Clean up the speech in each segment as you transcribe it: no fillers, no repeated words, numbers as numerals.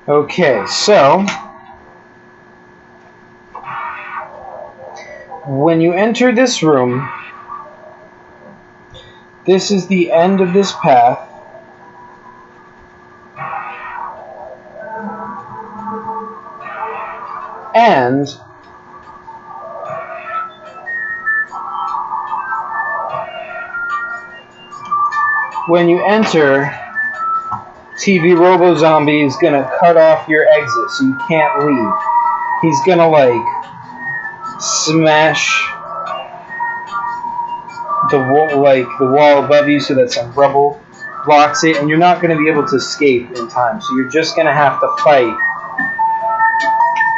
Okay, so when you enter this room, this is the end of this path. And when you enter, TV Robo Zombie is gonna cut off your exit, so you can't leave. He's gonna like smash the wall above you so that some rubble blocks it, and you're not gonna be able to escape in time. So you're just gonna have to fight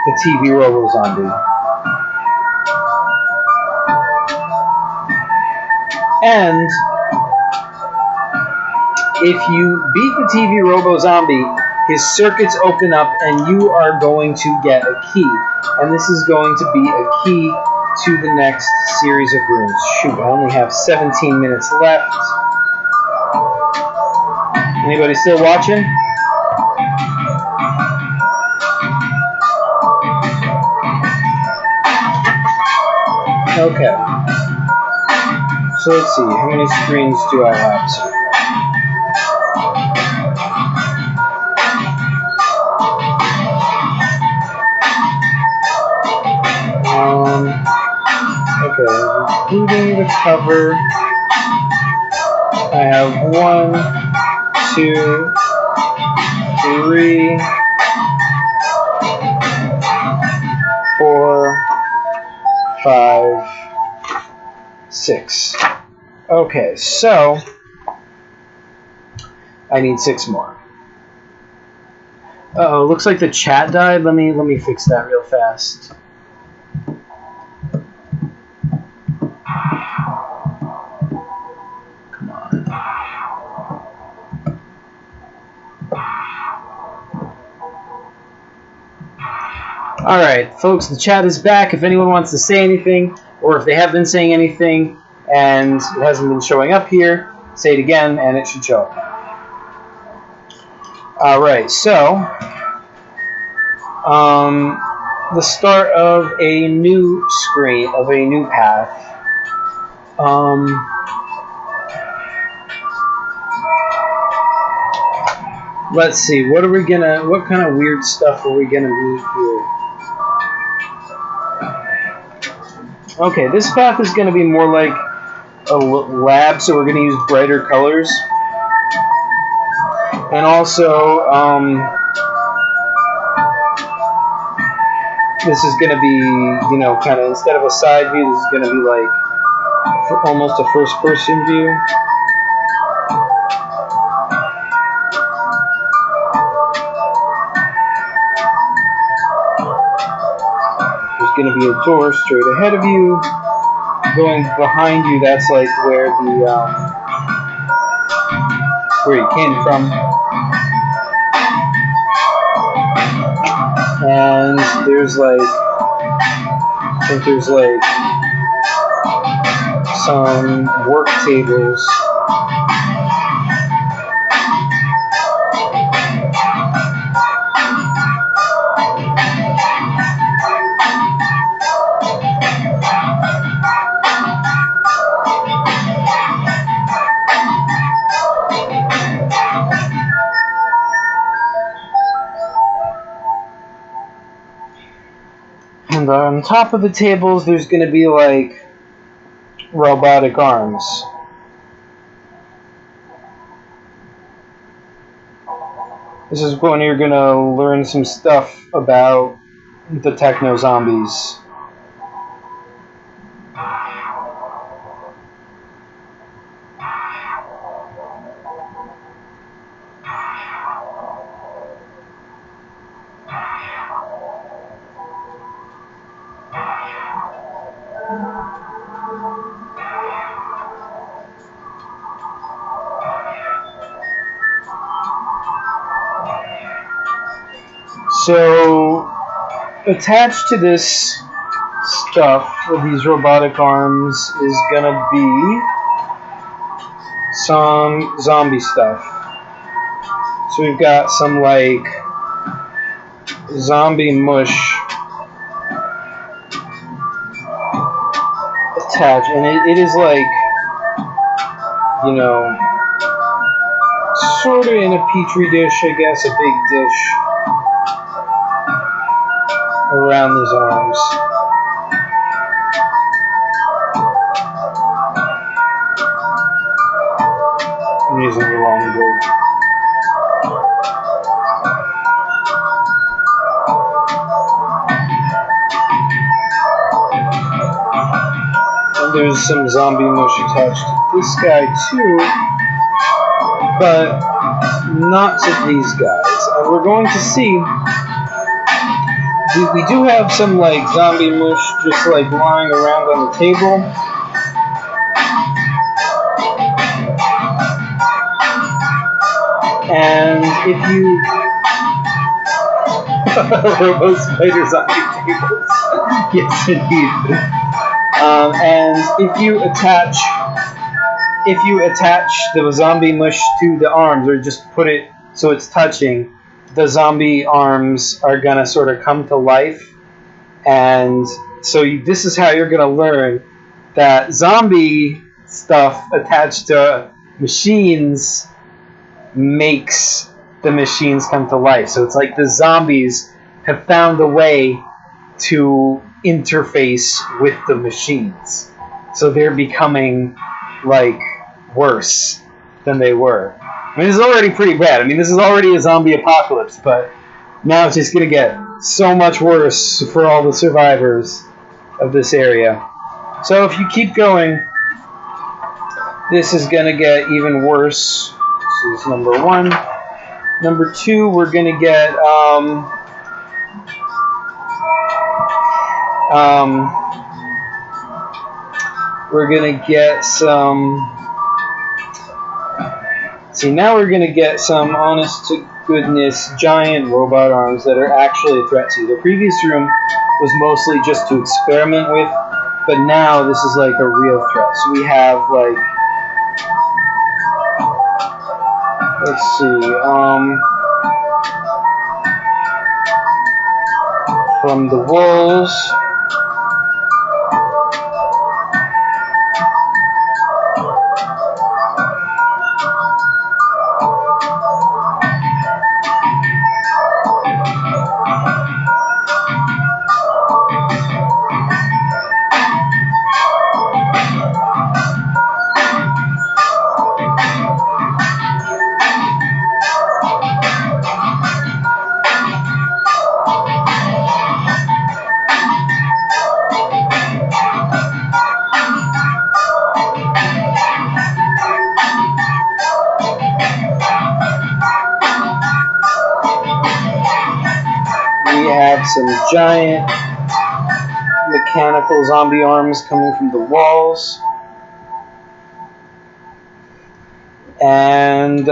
the TV Robo Zombie. And if you beat the TV Robo Zombie, his circuits open up and you are going to get a key. And this is going to be a key to the next series of rooms. Shoot, I only have 17 minutes left. Anybody still watching? Okay. So let's see, how many screens do I have so far? Okay, including the cover, I have 1, 2, 3, 4, 5, 6. Okay, so I need 6 more. Uh-oh, looks like the chat died. Let me fix that real fast. Come on. Alright, folks, the chat is back. If anyone wants to say anything, or if they have been saying anything and it hasn't been showing up here, say it again and it should show up. Alright, so the start of a new screen, of a new path. Let's see, what kind of weird stuff are we gonna meet here? Okay, this path is gonna be more like a lab, so we're gonna use brighter colors. And also, this is gonna be, kind of, instead of a side view, this is gonna be like almost a first-person view. There's going to be a door straight ahead of you. Going behind you, that's like where you came from. And there's I think there's some work tables. And on top of the tables, there's going to be like robotic arms. This is when you're going to learn some stuff about the techno zombies. So, attached to this stuff with these robotic arms is gonna be some zombie stuff. So we've got some zombie mush attached, and it is like, you know, sort of in a petri dish, I guess, a big dish around his arms. I'm using the wrong word. And there's some zombie mush attached to this guy too, but not to these guys. And we're going to see, we do have some like zombie mush just like lying around on the table. And if you Robo spider zombie tables. Yes, indeed. And if you attach the zombie mush to the arms, or just put it so it's touching, the zombie arms are gonna sort of come to life. And so this is how you're gonna learn that zombie stuff attached to machines makes the machines come to life. So it's like the zombies have found a way to interface with the machines. So they're becoming like worse than they were. I mean, this is already pretty bad. I mean, this is already a zombie apocalypse, but now it's just going to get so much worse for all the survivors of this area. So if you keep going, this is going to get even worse. This is number one. Number two, we're going to get some. See, now we're gonna get some honest to goodness giant robot arms that are actually a threat to you. The previous room was mostly just to experiment with, but now this is like a real threat. So we have like, let's see, from the walls. We have some giant mechanical zombie arms coming from the walls. And,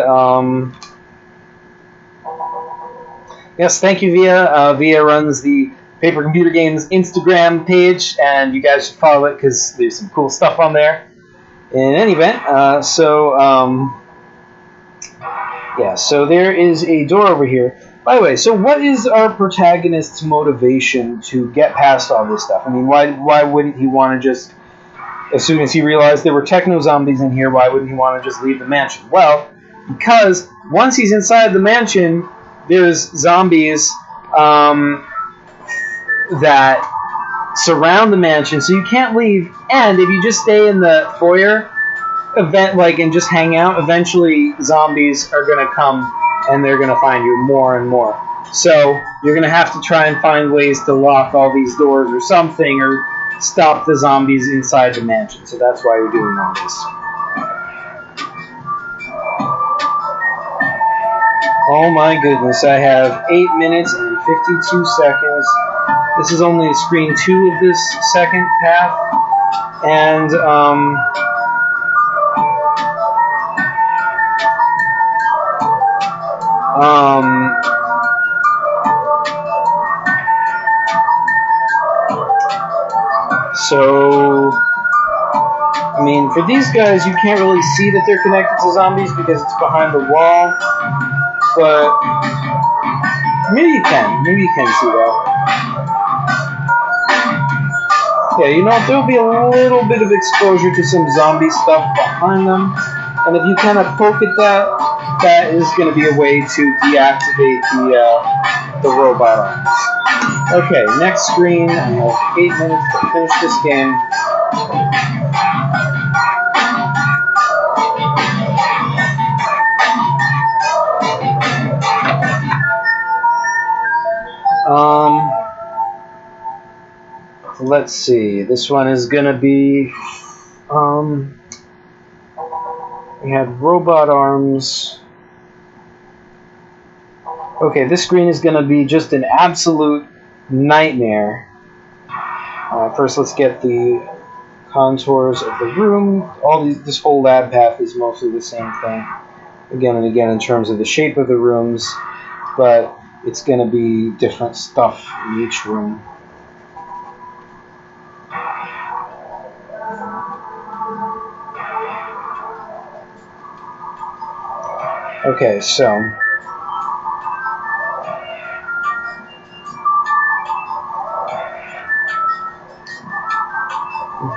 yes, thank you, Via. Via runs the Paper Computer Games Instagram page, and you guys should follow it because there's some cool stuff on there. In any event, yeah, so there is a door over here. By the way, so what is our protagonist's motivation to get past all this stuff? I mean, why wouldn't he want to just, as soon as he realized there were techno-zombies in here, why wouldn't he want to just leave the mansion? Well, because once he's inside the mansion, there's zombies that surround the mansion, so you can't leave. And if you just stay in the foyer, and just hang out, eventually zombies are gonna come and they're gonna find you more and more. So you're gonna have to try and find ways to lock all these doors or something, or stop the zombies inside the mansion. So that's why you're doing all this. Oh my goodness, I have 8 minutes and 52 seconds. This is only screen 2 of this second path. And, so, I mean, for these guys, you can't really see that they're connected to zombies because it's behind the wall, but Maybe you can see that. Yeah, you know, there'll be a little bit of exposure to some zombie stuff behind them. And if you kind of poke at that, that is going to be a way to deactivate the robot arms. Okay, next screen. I have 8 minutes to finish this game. Let's see. This one is going to be... we had robot arms. Okay, this screen is going to be just an absolute nightmare. First, let's get the contours of the room. This whole lab path is mostly the same thing, again and again in terms of the shape of the rooms, but it's going to be different stuff in each room. Okay, so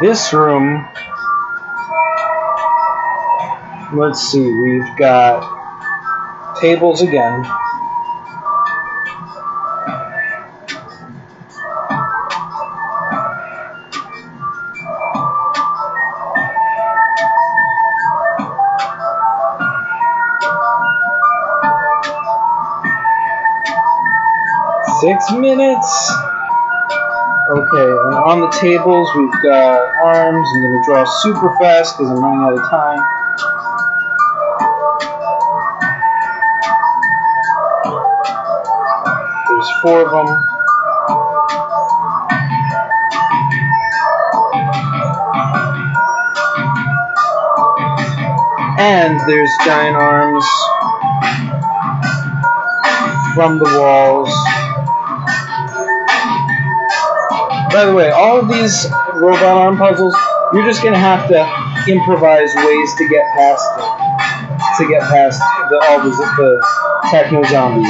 this room, let's see, we've got tables again. Six minutes. Okay, and on the tables we've got arms. I'm going to draw super fast because I'm running out of time. There's 4 of them. And there's giant arms from the walls. By the way, all of these robot arm puzzles, you're just going to have to improvise ways to get past them. To get past all the techno zombies.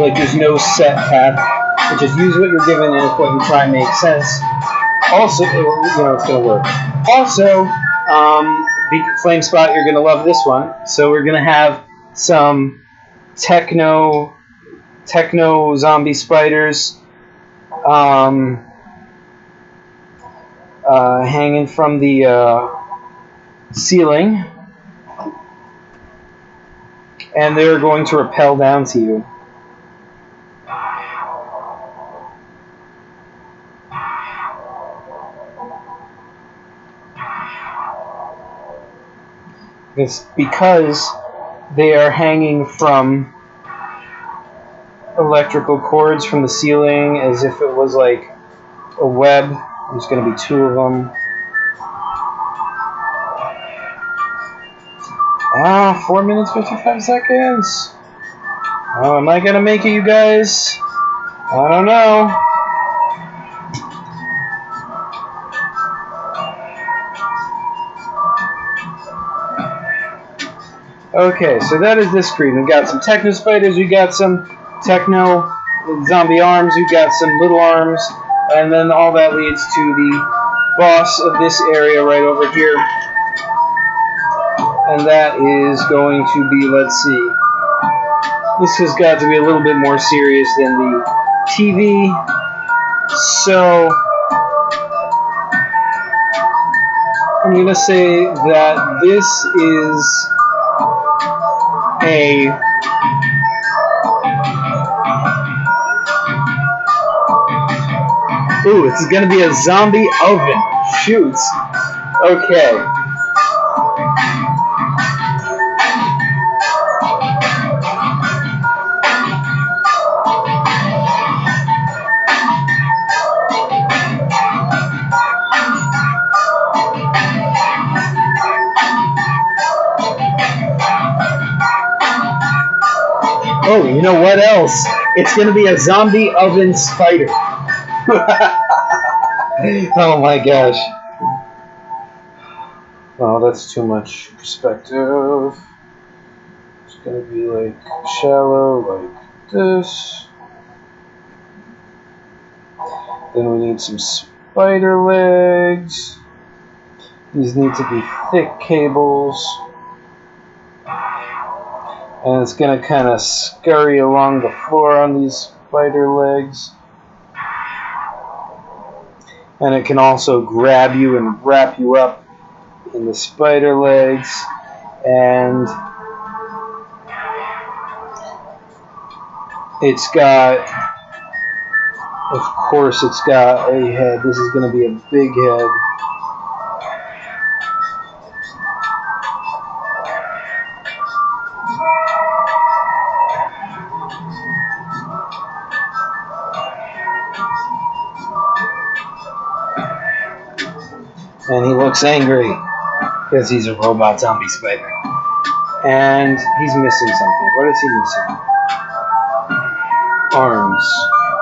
Like, there's no set path. You just use what you're given, and if what you try makes sense, also, you know, it's going to work. Also, Flame Spot, you're going to love this one. So we're going to have some techno zombie spiders hanging from the ceiling, and they're going to rappel down to you. It's because they are hanging from electrical cords from the ceiling as if it was like a web. There's going to be 2 of them. 4 minutes, 55 seconds. Oh, am I going to make it, you guys? I don't know. Okay, so that is this screen. We've got some techno spiders, we've got some techno zombie arms, we've got some little arms, and then all that leads to the boss of this area right over here. And that is going to be, let's see, this has got to be a little bit more serious than the TV. So I'm going to say that this is a ooh, it's going to be a zombie oven. Shoot. Okay. Oh, you know what else? It's going to be a zombie oven spider. Oh my gosh. Oh, that's too much perspective. It's gonna be like shallow, like this. Then we need some spider legs. These need to be thick cables. And it's going to kind of scurry along the floor on these spider legs. And it can also grab you and wrap you up in the spider legs. And it's got, of course, it's got a head. This is going to be a big head. And he looks angry because he's a robot zombie spider. And he's missing something. What is he missing? Arms.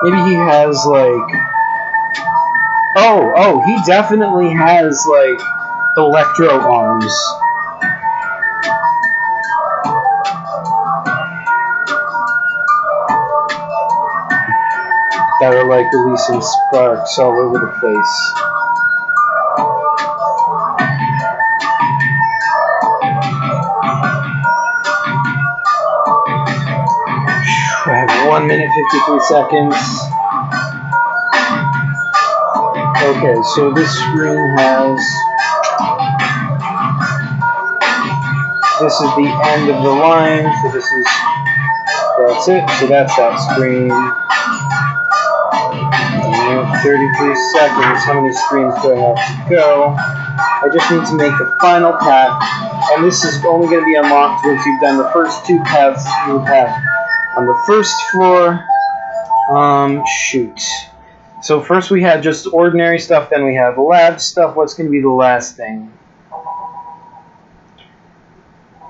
Maybe he has like... Oh, he definitely has like electro arms. That are like releasing sparks all over the place. I have 1 minute 53 seconds. Okay, so this screen has... This is the end of the line, so this is... That's it, so that's that screen. 33 seconds. How many screens do I have to go? I just need to make the final path, and this is only going to be unlocked once you've done the first two paths you have on the first floor. Shoot. So first we had just ordinary stuff, then we have lab stuff. What's going to be the last thing?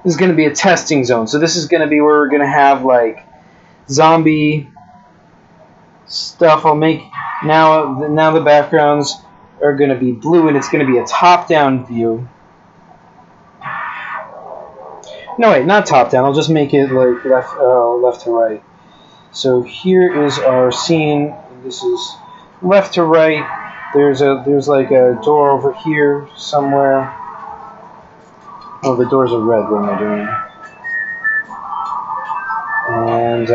This is going to be a testing zone. So this is going to be where we're going to have like zombie stuff. I'll make now the backgrounds are going to be blue, and it's going to be a top-down view. No, wait, not top-down. I'll just make it like left to right. So here is our scene. This is left to right. There's like a door over here somewhere. Oh, the doors are red. What am I doing? And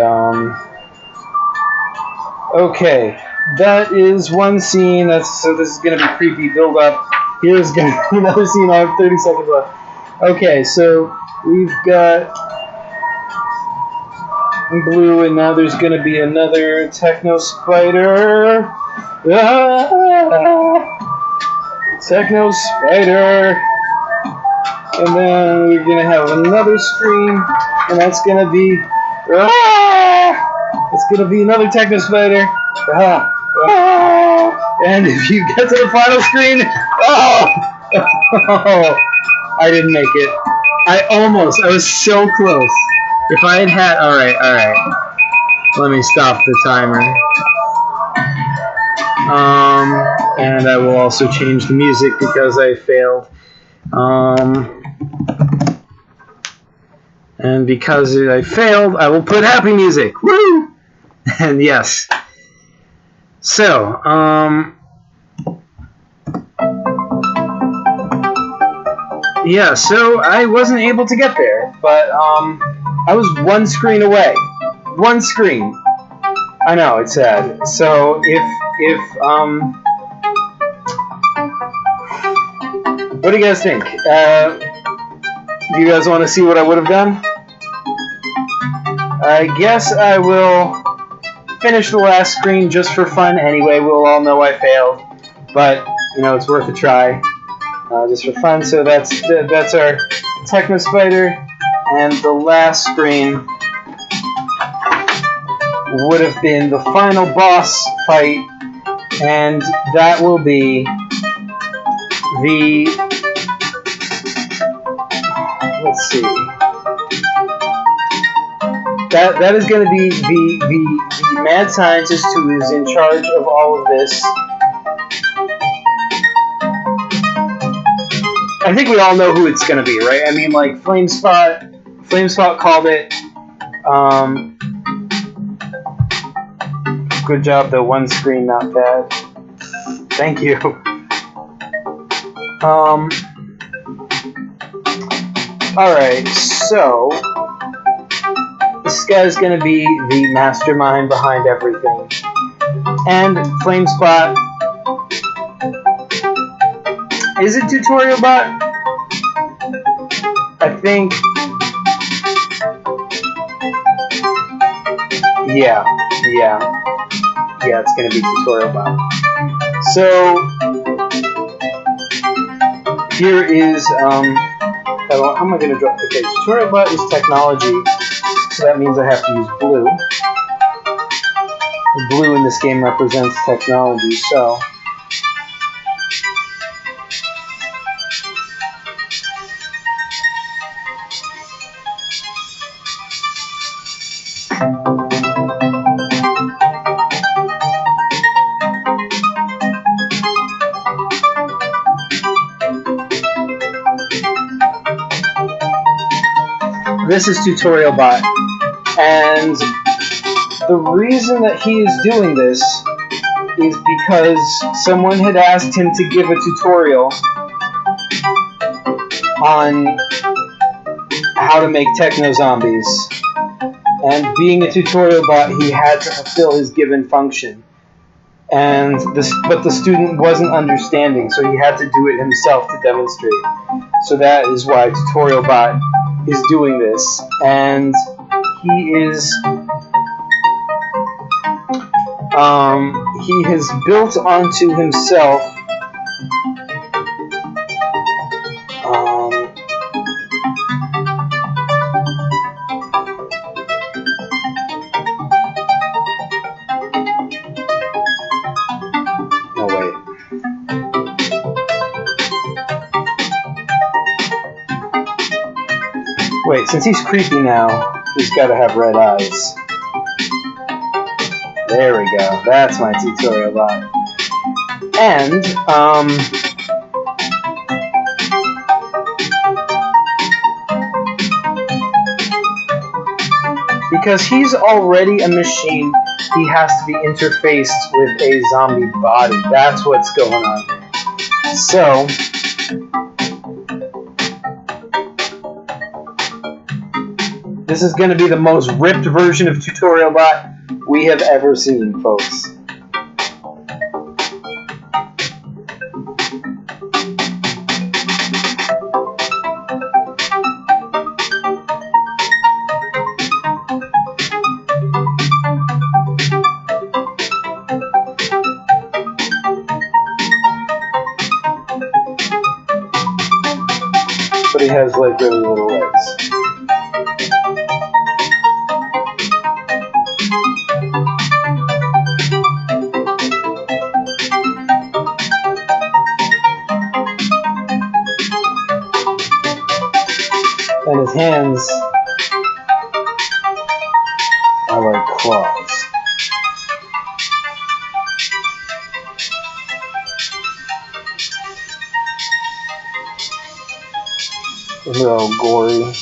okay, that is one scene. So this is gonna be creepy build up. Here's gonna be another scene. I have 30 seconds left. Okay, so we've got blue, and now there's gonna be another techno spider. Techno spider. And then we're going to have another screen, and that's going to be... It's going to be another techno spider. And if you get to the final screen... I didn't make it. I was so close. If I had had... Alright. Let me stop the timer. And I will also change the music because I failed. And because I failed, I will put happy music. Woo! And yes. So, yeah, so I wasn't able to get there, but I was one screen away. One screen. I know, it's sad. So if what do you guys think? Do you guys want to see what I would have done? I guess I will finish the last screen just for fun. Anyway, we'll all know I failed, but you know it's worth a try, just for fun. So that's our Techno Spider, and the last screen would have been the final boss fight, and that will be the... Let's see. That is going to be the mad scientist who is in charge of all of this. I think we all know who it's going to be, right? I mean, like Flame Flamespot called it. Good job, though. One screen, not bad. Thank you. Alright, so this guy's gonna be the mastermind behind everything. And Flamespot is it tutorial bot? I think. Yeah, it's gonna be tutorial bot. So here is how am I gonna draw? Okay, tutorial bot is technology, so that means I have to use blue. The blue in this game represents technology, so this is tutorial bot, and the reason that he is doing this is because someone had asked him to give a tutorial on how to make techno zombies, and being a tutorial bot, he had to fulfill his given function. But the student wasn't understanding, so he had to do it himself to demonstrate. So that is why tutorial bot is doing this, and he has built onto himself Wait, since he's creepy now, he's got to have red eyes. There we go. That's my tutorial bot. And, because he's already a machine, he has to be interfaced with a zombie body. That's what's going on here. So, this is going to be the most ripped version of tutorial bot we have ever seen, folks. But he has like really little legs. And his hands are like claws. They're all gory.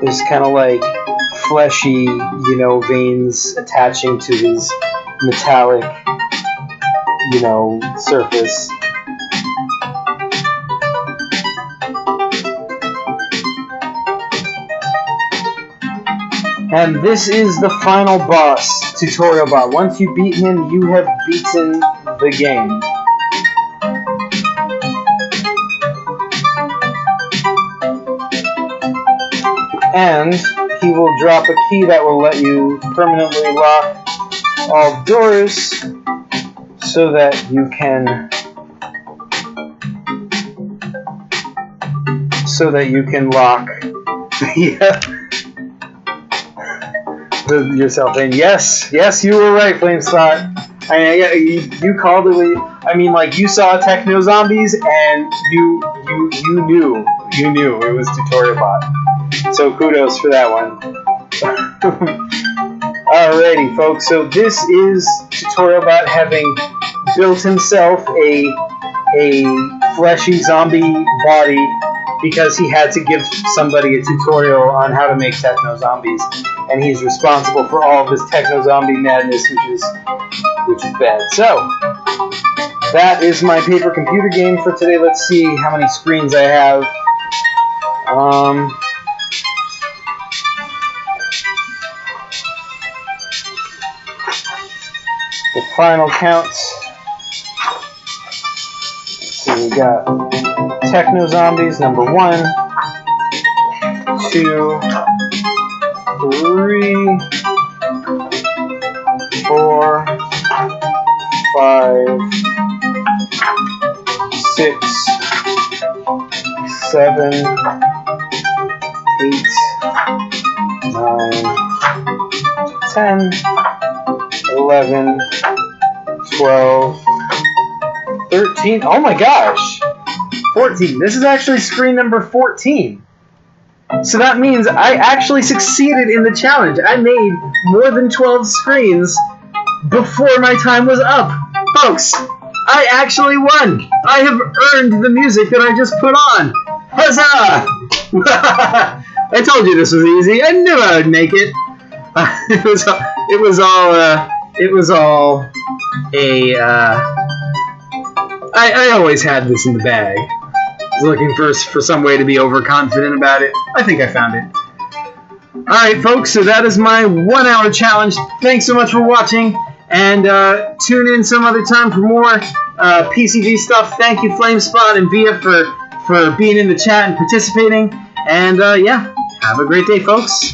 There's kind of like fleshy, veins attaching to his metallic, surface. And this is the final boss, Tutorial Bot. Once you beat him, you have beaten the game. And he will drop a key that will let you permanently lock all doors so that you can lock yourself in. Yes, you were right, Flamespot. You called it. I mean, like, you saw Techno Zombies and you knew it was Tutorial Bot. So kudos for that one. Alrighty, folks. So this is Tutorial Bot having built himself a fleshy zombie body because he had to give somebody a tutorial on how to make Techno Zombies, and he's responsible for all of this Techno Zombie madness, which is bad. So that is my paper computer game for today. Let's see how many screens I have. The final counts. Let's see, we got Techno Zombies number 1, 2, 3, 4, 5, 6, 7, 8, 9, 10, 11, 12, 13, oh my gosh, 14. This is actually screen number 14. So that means I actually succeeded in the challenge. I made more than 12 screens before my time was up. Folks, I actually won. I have earned the music that I just put on. Huzzah! I told you this was easy. I knew I would make it. It was all a. I always had this in the bag. I was looking for some way to be overconfident about it. I think I found it. Alright, folks, so that is my 1 hour challenge. Thanks so much for watching, and tune in some other time for more PCV stuff. Thank you, Flamespot and Via, for being in the chat and participating. And yeah, have a great day, folks.